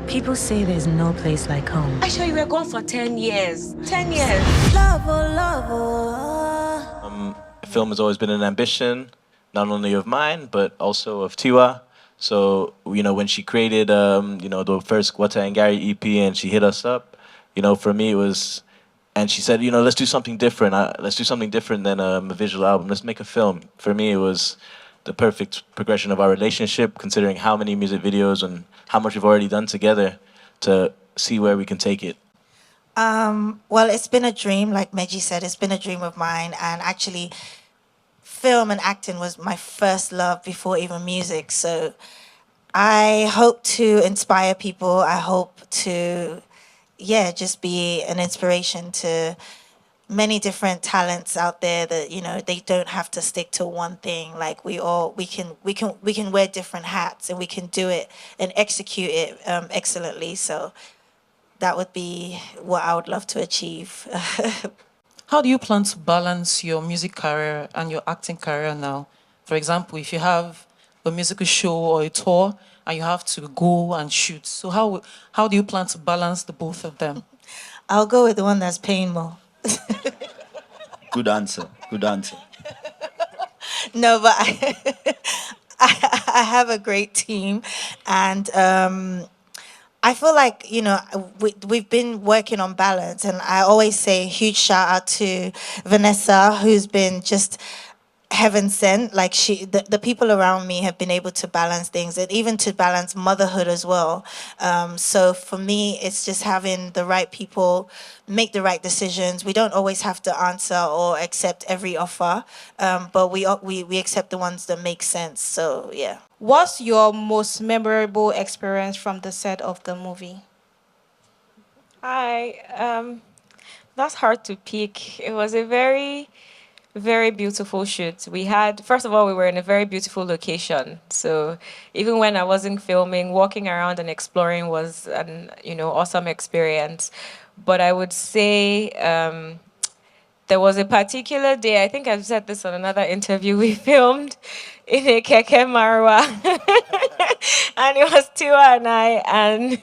People say there's no place like home. Actually, we were gone for 10 years. 10 years. Film has always been an ambition, not only of mine, but also of Tiwa. So, when she created, the first Water and Garri EP and she hit us up, for me it was, and she said, let's do something different. Let's do something different than a visual album. Let's make a film. For me, it was the perfect progression of our relationship, considering how many music videos and how much we've already done together to see where we can take it. Well, it's been a dream, like Meji said, it's been a dream of mine. And actually, film and acting was my first love before even music. So I hope to inspire people. I hope to, just be an inspiration to many different talents out there that, they don't have to stick to one thing. Like we can wear different hats and we can do it and execute it excellently. So that would be what I would love to achieve. How do you plan to balance your music career and your acting career now? For example, if you have a musical show or a tour and you have to go and shoot, so how do you plan to balance the both of them? I'll go with the one that's paying more. Good answer. Good answer. No, but I have a great team, and I feel like, we've been working on balance, and I always say huge shout out to Vanessa, who's been just heaven sent. Like the people around me have been able to balance things, and even to balance motherhood as well. So for me, it's just having the right people make the right decisions. We don't always have to answer or accept every offer, but we accept the ones that make sense. So yeah. What's your most memorable experience from the set of the movie? That's hard to pick. It was a very, very beautiful shoot. First of all, we were in a very beautiful location. So even when I wasn't filming, walking around and exploring was an, awesome experience. But I would say there was a particular day, I think I've said this on another interview, we filmed in a keke marwa. And it was Tiwa and I, and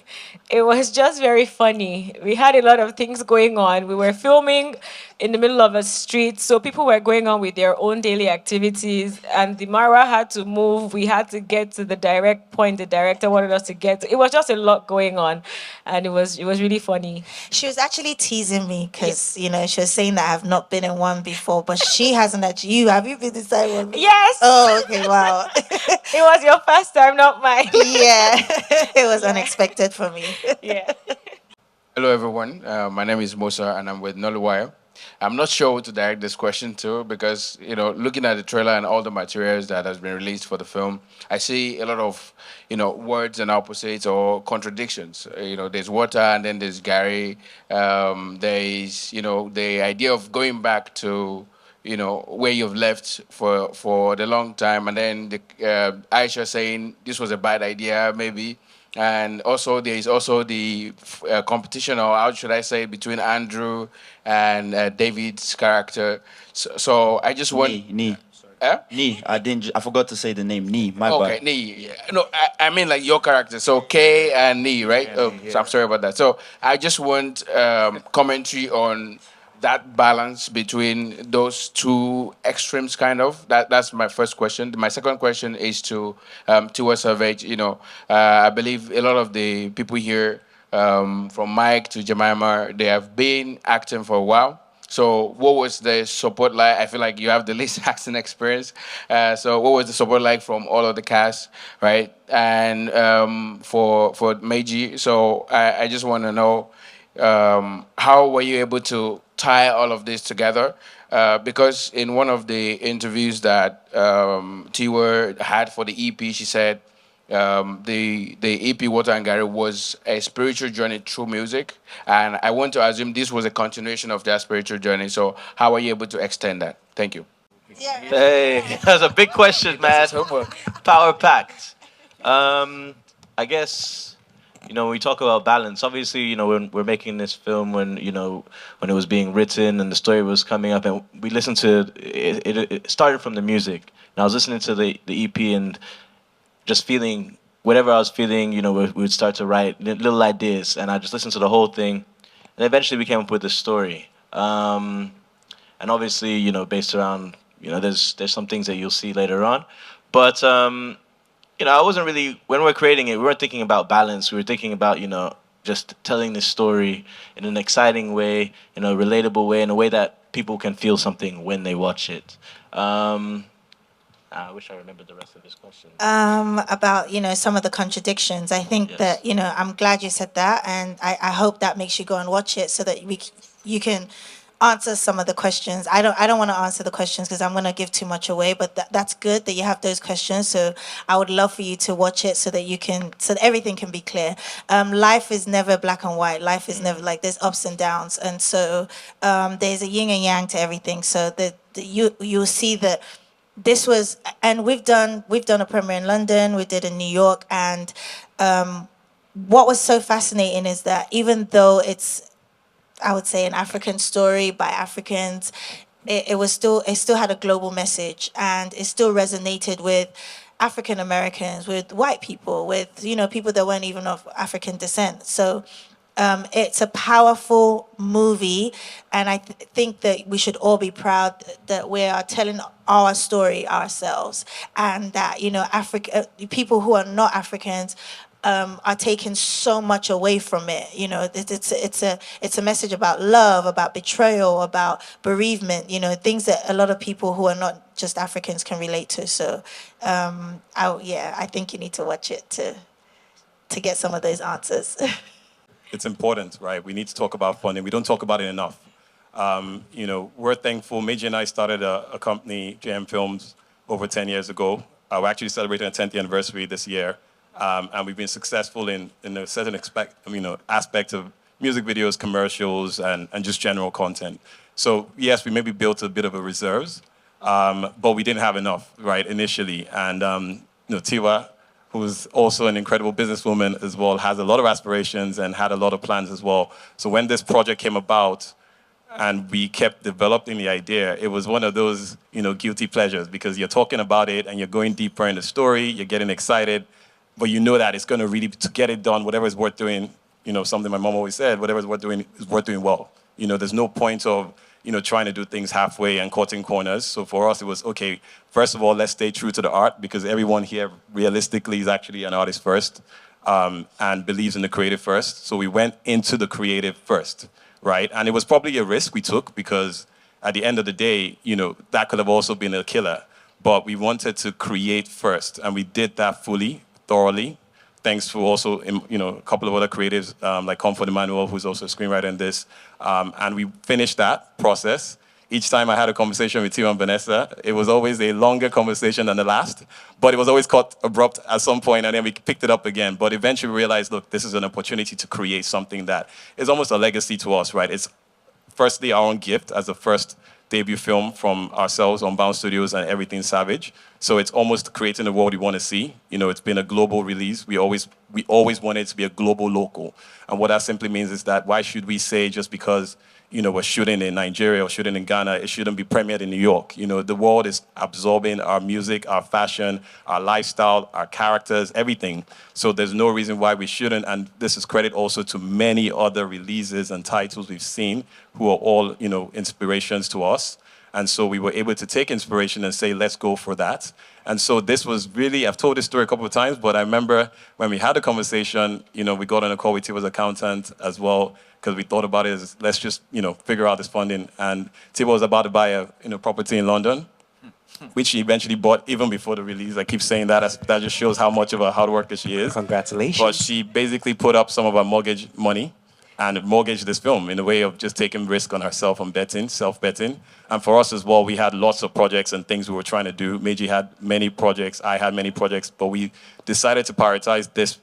it was just very funny. We had a lot of things going on. We were filming in the middle of a street, so people were going on with their own daily activities, and the marwa had to move. We had to get to the direct point the director wanted us to get to. It was just a lot going on, and it was really funny. She was actually teasing me because, she was saying that I've not been in one before, but she hasn't actually. Have you been inside one? Yes. Oh, okay, wow. It was your first time, not mine. Yeah, it was unexpected for me. Yeah. Hello, everyone. My name is Musa, and I'm with Nollywire. I'm not sure who to direct this question to because, looking at the trailer and all the materials that has been released for the film, I see a lot of, words and opposites or contradictions. There's water and then there's Garri. There's, the idea of going back to, where you've left for the long time, and then Aisha saying this was a bad idea, maybe. And also, there is also the competition, or how should I say, between Andrew and David's character. So I just want... Nee. I forgot to say the name. Nee, my okay, bad. Nee. Yeah. No, I mean like your character. So K and Nee, right? Yeah, so I'm sorry about that. So I just want commentary on that balance between those two extremes, kind of. That's my first question. My second question is to Tiwa Savage. I believe a lot of the people here, from Mike to Jemima, they have been acting for a while. So what was the support like? I feel like you have the least acting experience. So what was the support like from all of the cast, right? And for Meji, so I just want to know, how were you able to tie all of this together? Because in one of the interviews that Tiwa had for the EP, she said the EP Water and Garri was a spiritual journey through music, and I want to assume this was a continuation of that spiritual journey. So how are you able to extend that? Thank you. Yeah. Hey, that's a big question, man. Power packed. I guess, when we talk about balance, obviously, when we're making this film, when it was being written and the story was coming up, and we listened to it started from the music. And I was listening to the EP and just feeling whatever I was feeling, we would start to write little ideas, and I just listened to the whole thing, and eventually we came up with this story. And obviously, based around, there's some things that you'll see later on, but I wasn't really, when we were creating it, we weren't thinking about balance. We were thinking about, just telling this story in an exciting way, in a relatable way, in a way that people can feel something when they watch it. I wish I remembered the rest of this question. About some of the contradictions. I think Yes. that I'm glad you said that, and I hope that makes you go and watch it so that you can answer some of the questions. I don't want to answer the questions because I'm going to give too much away, but that's good that you have those questions. So I would love for you to watch it so that so that everything can be clear. Life is never black and white. Life is never like, there's ups and downs, and so there's a yin and yang to everything. So you'll see that this was, and we've done a premiere in London, we did in New York, and what was so fascinating is that even though it's, I would say, an African story by Africans, it still had a global message, and it still resonated with African Americans, with white people, with people that weren't even of African descent. So it's a powerful movie, and I think that we should all be proud that we are telling our story ourselves, and that people who are not Africans are taking so much away from it. It's a message about love, about betrayal, about bereavement. Things that a lot of people who are not just Africans can relate to. So, I think you need to watch it to get some of those answers. It's important, right? We need to talk about funding. We don't talk about it enough. We're thankful. Meji and I started a company, JM Films, over 10 years ago. We're actually celebrating a 10th anniversary this year. And we've been successful in a certain aspect of music videos, commercials, and just general content. So yes, we maybe built a bit of a reserves, but we didn't have enough, right, initially. And Tiwa, who's also an incredible businesswoman as well, has a lot of aspirations and had a lot of plans as well. So when this project came about and we kept developing the idea, it was one of those, guilty pleasures, because you're talking about it and you're going deeper in the story, you're getting excited, but you know that it's going to really, to get it done, whatever is worth doing, something my mom always said, whatever is worth doing well. There's no point of, trying to do things halfway and cutting corners. So for us, it was, okay, first of all, let's stay true to the art, because everyone here realistically is actually an artist first, and believes in the creative first. So we went into the creative first, right? And it was probably a risk we took, because at the end of the day, that could have also been a killer. But we wanted to create first, and we did that fully, thoroughly, thanks to also, a couple of other creatives, like Comfort Emmanuel, who's also a screenwriter in this. And we finished that process. Each time I had a conversation with Tiwa and Vanessa, it was always a longer conversation than the last, but it was always cut abrupt at some point, and then we picked it up again. But eventually we realized, look, this is an opportunity to create something that is almost a legacy to us, right? It's firstly our own gift as the first debut film from ourselves on Bound Studios and Everything Savage. So it's almost creating the world we want to see. It's been a global release. We always wanted it to be a global local. And what that simply means is that why should we say just because we're shooting in Nigeria or shooting in Ghana, it shouldn't be premiered in New York? The world is absorbing our music, our fashion, our lifestyle, our characters, everything. So there's no reason why we shouldn't. And this is credit also to many other releases and titles we've seen who are all, inspirations to us. And so we were able to take inspiration and say, let's go for that. And so this was really, I've told this story a couple of times, but I remember when we had a conversation, we got on a call with Tiwa's accountant as well, because we thought about it as, let's just, figure out this funding. And Tiwa was about to buy a property in London, which she eventually bought even before the release. I keep saying that, that just shows how much of a hard worker she is. Congratulations. But she basically put up some of her mortgage money and mortgaged this film in a way of just taking risk on herself and self-betting. And for us as well, we had lots of projects and things we were trying to do. Meji had many projects, I had many projects, but we decided to prioritize this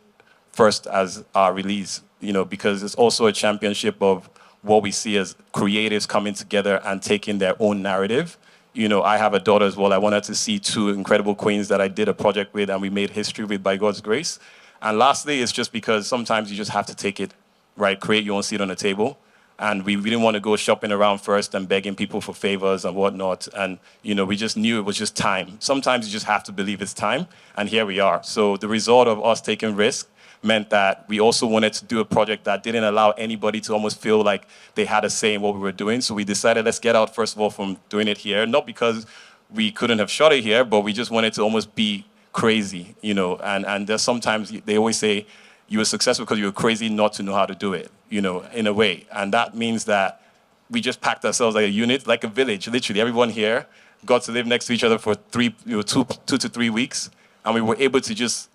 first as our release, because it's also a championship of what we see as creatives coming together and taking their own narrative. I have a daughter as well. I wanted to see two incredible queens that I did a project with and we made history with by God's grace. And lastly, it's just because sometimes you just have to take it, right? Create your own seat on the table. And we didn't want to go shopping around first and begging people for favors and whatnot. And, we just knew it was just time. Sometimes you just have to believe it's time. And here we are. So the result of us taking risk meant that we also wanted to do a project that didn't allow anybody to almost feel like they had a say in what we were doing. So we decided, let's get out, first of all, from doing it here. Not because we couldn't have shot it here, but we just wanted to almost be crazy, And there's sometimes they always say you were successful because you were crazy not to know how to do it, in a way. And that means that we just packed ourselves like a unit, like a village. Literally, everyone here got to live next to each other for 2 to 3 weeks, and we were able to just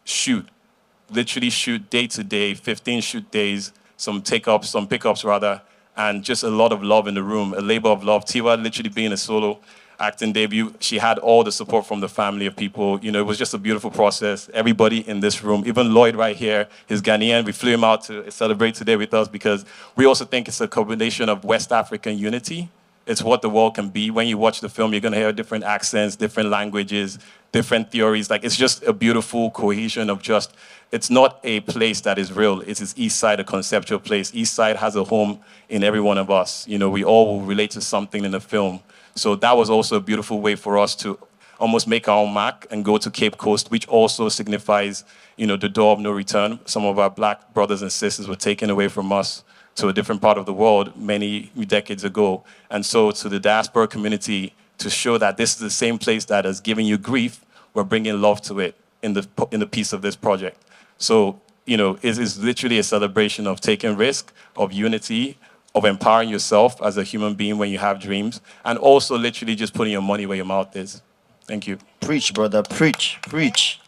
literally shoot day to day, 15 shoot days, some pickups rather, and just a lot of love in the room, a labor of love. Tiwa literally being a solo acting debut, she had all the support from the family of people. It was just a beautiful process. Everybody in this room, even Llyod right here, he's Ghanaian. We flew him out to celebrate today with us because we also think it's a combination of West African unity. It's what the world can be. When you watch the film, you're going to hear different accents, different languages, different theories. Like, it's just a beautiful cohesion of just, it's not a place that is real. It's East Side, a conceptual place. East Side has a home in every one of us. We all will relate to something in the film. So that was also a beautiful way for us to almost make our own mark and go to Cape Coast, which also signifies, the door of no return. Some of our Black brothers and sisters were taken away from us to a different part of the world many decades ago. And so to the diaspora community, to show that this is the same place that has given you grief, we're bringing love to it in the piece of this project. So, it is literally a celebration of taking risk, of unity, of empowering yourself as a human being when you have dreams, and also literally just putting your money where your mouth is. Thank you. Preach, brother. Preach. Preach.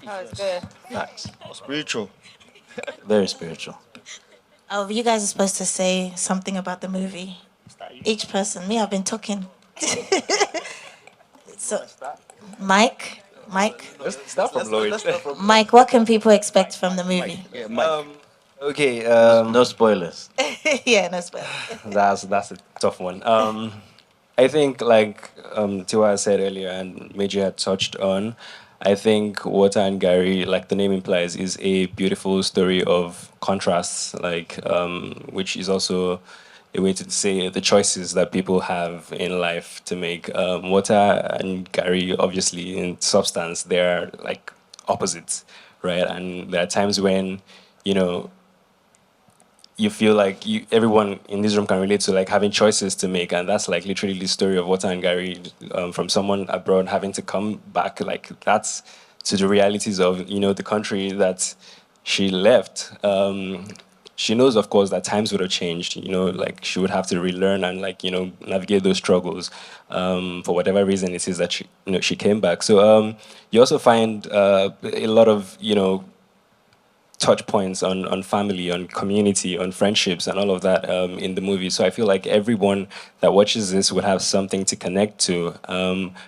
That was good. Nice. Spiritual. Very spiritual. Oh, you guys are supposed to say something about the movie. Each person. Me, I've been talking. So, Mike, Let's start from Llyod. Mike, what can people expect from the movie? Yeah, Mike. Okay. No spoilers. Yeah, no spoiler. That's a tough one. I think, like Tiwa said earlier, and Meji had touched on, I think Water and Garri, like the name implies, is a beautiful story of contrasts, which is also a way to say the choices that people have in life to make. Water and Garri, obviously, in substance, they're like opposites, right? And there are times when, you feel like everyone in this room can relate to like having choices to make, and that's like literally the story of Water and Garri, from someone abroad having to come back, like that's to the realities of the country that she left. She knows, of course, that times would have changed. Like she would have to relearn and navigate those struggles, for whatever reason it is that she came back. So you also find a lot of touch points on family, on community, on friendships, and all of that in the movie. So I feel like everyone that watches this would have something to connect to.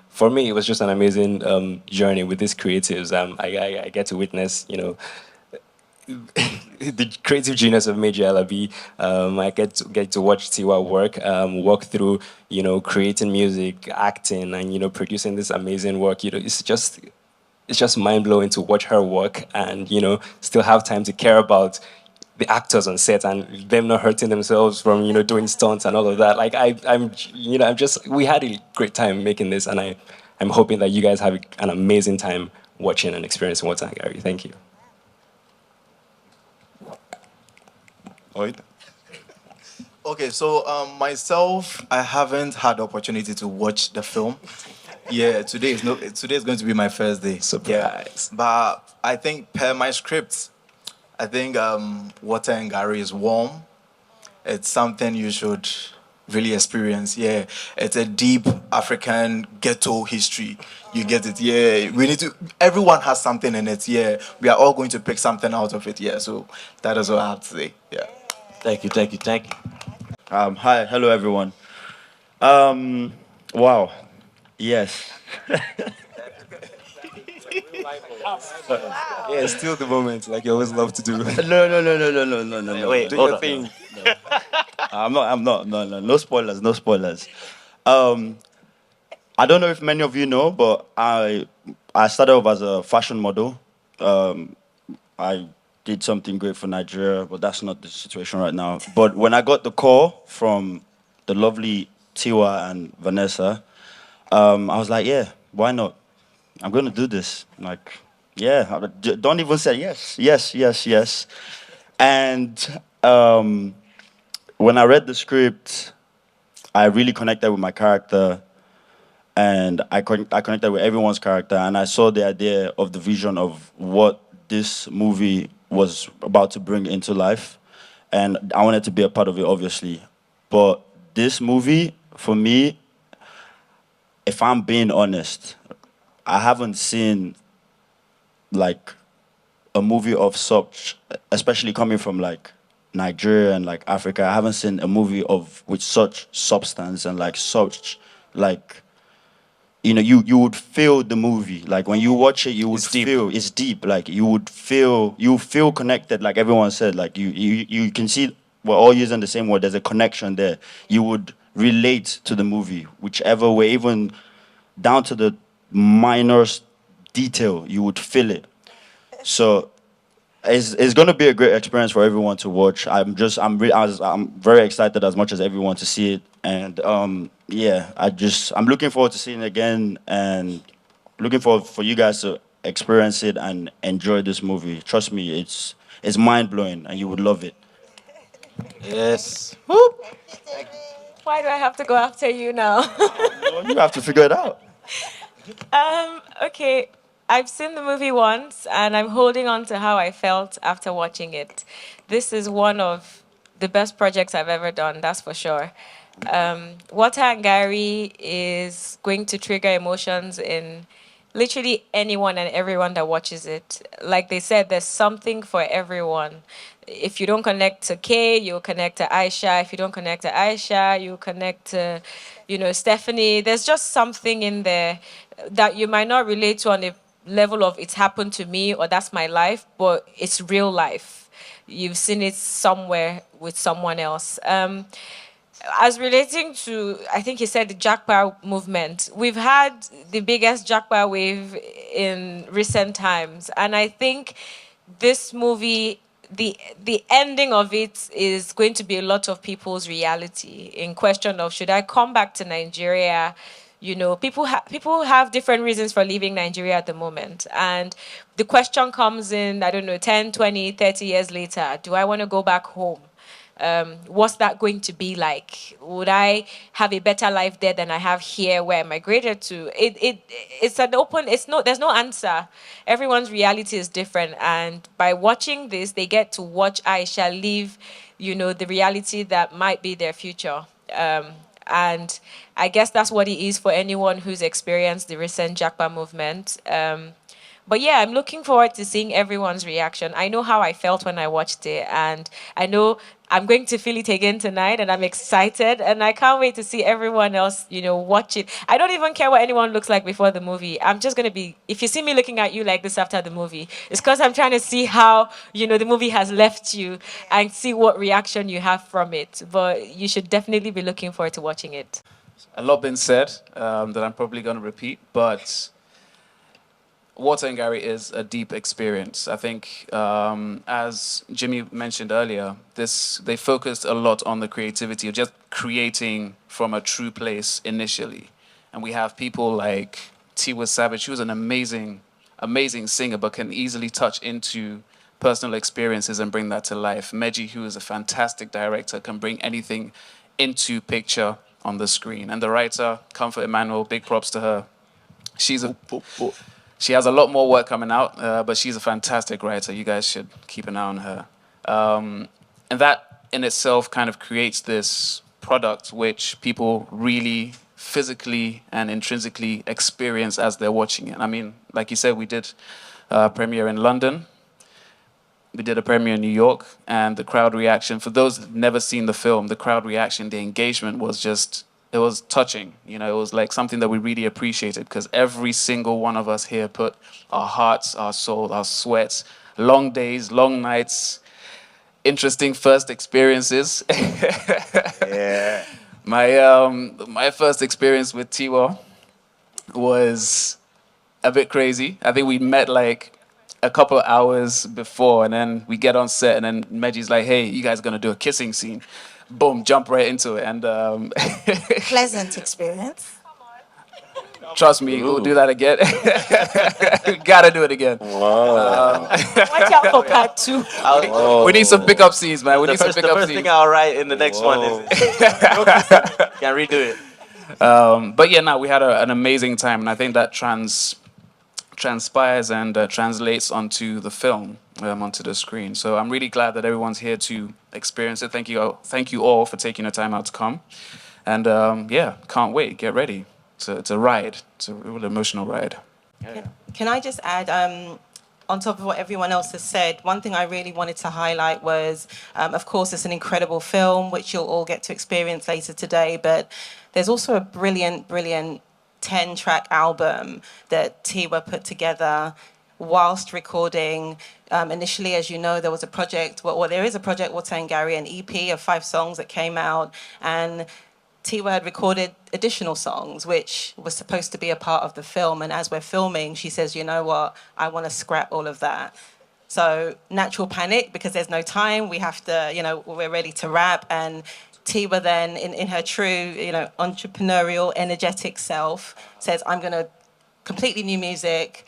For me, it was just an amazing journey with these creatives. I get to witness, the creative genius of Meji Alabi. I get to watch Tiwa work through, creating music, acting, and producing this amazing work. It's just mind-blowing to watch her work and, still have time to care about the actors on set and them not hurting themselves from, doing stunts and all of that. Like, we had a great time making this, and I'm hoping that you guys have an amazing time watching and experiencing Water and Garri. Thank you. Llyod. Okay, so myself, I haven't had the opportunity to watch the film. Yeah, today is going to be my first day. Surprise. Yeah, but I think per my script, I think Water and Garri is warm. It's something you should really experience. Yeah, it's a deep African ghetto history. You get it? Yeah, we need to. Everyone has something in it. Yeah, we are all going to pick something out of it. Yeah, so that is what I have to say. Yeah. Thank you. Hi, hello everyone. Wow. Yes. Yeah, still the moment, like you always love to do. No. Wait, Do hold your on. thing. I'm not. No spoilers. No spoilers. I don't know if many of you know, but I started off as a fashion model. I did something great for Nigeria, but that's not the situation right now. But when I got the call from the lovely Tiwa and Vanessa, I was like, yeah, why not? I'm going to do this. Like, yeah, don't even say yes, yes, yes, yes. And when I read the script, I really connected with my character, and I connected with everyone's character, and I saw the idea of the vision of what this movie was about to bring into life, and I wanted to be a part of it, obviously. But this movie, for me, if I'm being honest, I haven't seen like a movie of such, especially coming from like Nigeria and like Africa. I haven't seen a movie of with such substance and like such like, you know, you would feel the movie. Like when you watch it, you would feel it's deep. Like you feel connected. Like everyone said, like you can see we're all using the same word. There's a connection there. You would relate to the movie, whichever way, even down to the minorest detail, you would feel it. So it's going to be a great experience for everyone to watch. I'm very excited as much as everyone to see it, and yeah, I'm looking forward to seeing it again, and looking forward for you guys to experience it and enjoy this movie. Trust me, it's mind blowing, and you would love it. Yes. Why do I have to go after you now? Well, you have to figure it out. Okay, I've seen the movie once and I'm holding on to how I felt after watching it. This is one of the best projects I've ever done, that's for sure. Water and Garri is going to trigger emotions in literally anyone and everyone that watches it. Like they said, there's something for everyone. If you don't connect to Kay, you'll connect to Aisha. If you don't connect to Aisha, you'll connect to, Stephanie. There's just something in there that you might not relate to on a level of it's happened to me or that's my life, but it's real life. You've seen it somewhere with someone else. As relating to, I think he said the Jackpot movement, we've had the biggest Jackpot wave in recent times. And I think this movie, the ending of it is going to be a lot of people's reality in question of, should I come back to Nigeria? People have different reasons for leaving Nigeria at the moment. And the question comes in, I don't know, 10, 20, 30 years later, do I want to go back home? What's that going to be like? Would I have a better life there than I have here where I migrated to? There's no answer. Everyone's reality is different. And by watching this, they get to watch Aisha live, the reality that might be their future. And I guess that's what it is for anyone who's experienced the recent Jackpot movement. But yeah, I'm looking forward to seeing everyone's reaction. I know how I felt when I watched it, and I know I'm going to feel it again tonight, and I'm excited, and I can't wait to see everyone else, watch it. I don't even care what anyone looks like before the movie. I'm just going to be, if you see me looking at you like this after the movie, it's because I'm trying to see how, the movie has left you and see what reaction you have from it. But you should definitely be looking forward to watching it. A lot been said that I'm probably going to repeat, but Water and Garri is a deep experience. I think, as Jimmy mentioned earlier, they focused a lot on the creativity of just creating from a true place initially. And we have people like Tiwa Savage, who's an amazing, amazing singer, but can easily touch into personal experiences and bring that to life. Meji, who is a fantastic director, can bring anything into picture on the screen. And the writer, Comfort Emmanuel, big props to her. She has a lot more work coming out, but she's a fantastic writer. You guys should keep an eye on her. And that in itself kind of creates this product which people really physically and intrinsically experience as they're watching it. I mean, like you said, we did a premiere in London. We did a premiere in New York, and the crowd reaction, for those who've never seen the film, the crowd reaction, the engagement was just, it was touching. It was like something that we really appreciated, because every single one of us here put our hearts, our soul, our sweats, long days, long nights, interesting first experiences. Yeah. My first experience with Tiwa was a bit crazy. I think we met like a couple of hours before, and then we get on set, and then Meji's like, "Hey, you guys gonna do a kissing scene?" Boom, jump right into it, and Pleasant experience. trust me, we'll do that again. Gotta do it again. Watch out for part 2. We need some pickup scenes, man. We The need some first, the pickup first scenes. thing I'll write in the next one is can redo it. But yeah, no, we had an amazing time, and I think that transpires and translates onto the film, onto the screen. So I'm really glad that everyone's here to experience it. Thank you all for taking the time out to come, and yeah, can't wait. Get ready. It's a ride. It's a real emotional ride. Can I just add, on top of what everyone else has said, one thing I really wanted to highlight was, of course, it's an incredible film, which you'll all get to experience later today, but there's also a brilliant, brilliant 10-track album that Tiwa put together whilst recording. Initially, as you know, there was a project, there is a project, Water and Garri, an EP of 5 songs that came out, and Tiwa had recorded additional songs, which was supposed to be a part of the film. And as we're filming, she says, you know what, I want to scrap all of that. So natural panic, because there's no time. We have to, we're ready to wrap. And Tiwa then, in her true, entrepreneurial, energetic self, says, I'm going to completely new music.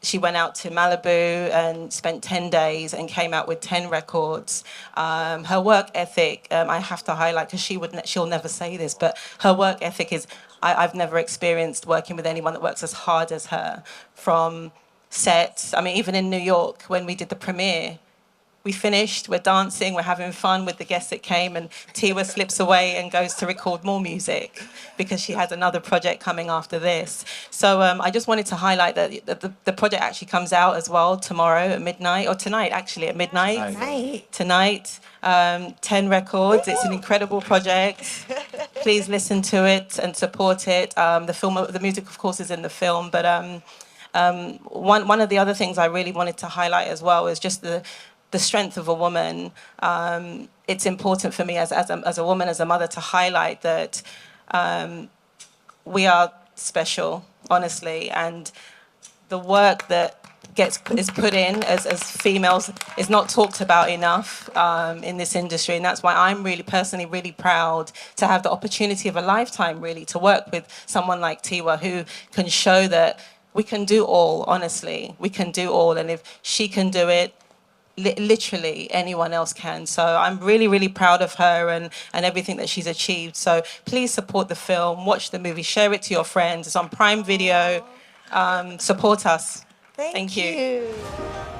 She went out to Malibu and spent 10 days and came out with 10 records. Her work ethic, I have to highlight, because she'll never say this, but her work ethic is, I've never experienced working with anyone that works as hard as her. From sets, I mean, even in New York, when we did the premiere, we finished, we're dancing, we're having fun with the guests that came, and Tiwa slips away and goes to record more music because she has another project coming after this. So I just wanted to highlight that the project actually comes out as well tomorrow at midnight, or tonight actually at midnight. Tonight, 10 records. It's an incredible project. Please listen to it and support it. The music, of course, is in the film, but one of the other things I really wanted to highlight as well is just the strength of a woman. It's important for me as a woman, as a mother, to highlight that we are special, honestly, and the work that is put in as females is not talked about enough in this industry, and that's why I'm really personally really proud to have the opportunity of a lifetime really to work with someone like Tiwa, who can show that we can do all. Honestly, we can do all, and if she can do it, literally anyone else can. So I'm really, really proud of her and everything that she's achieved. So please support the film, watch the movie, share it to your friends. It's on Prime Video. Support us. Thank you.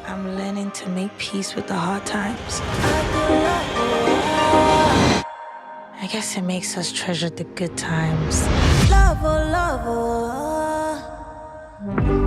I'm learning to make peace with the hard times. I guess it makes us treasure the good times. Love, oh, love, oh.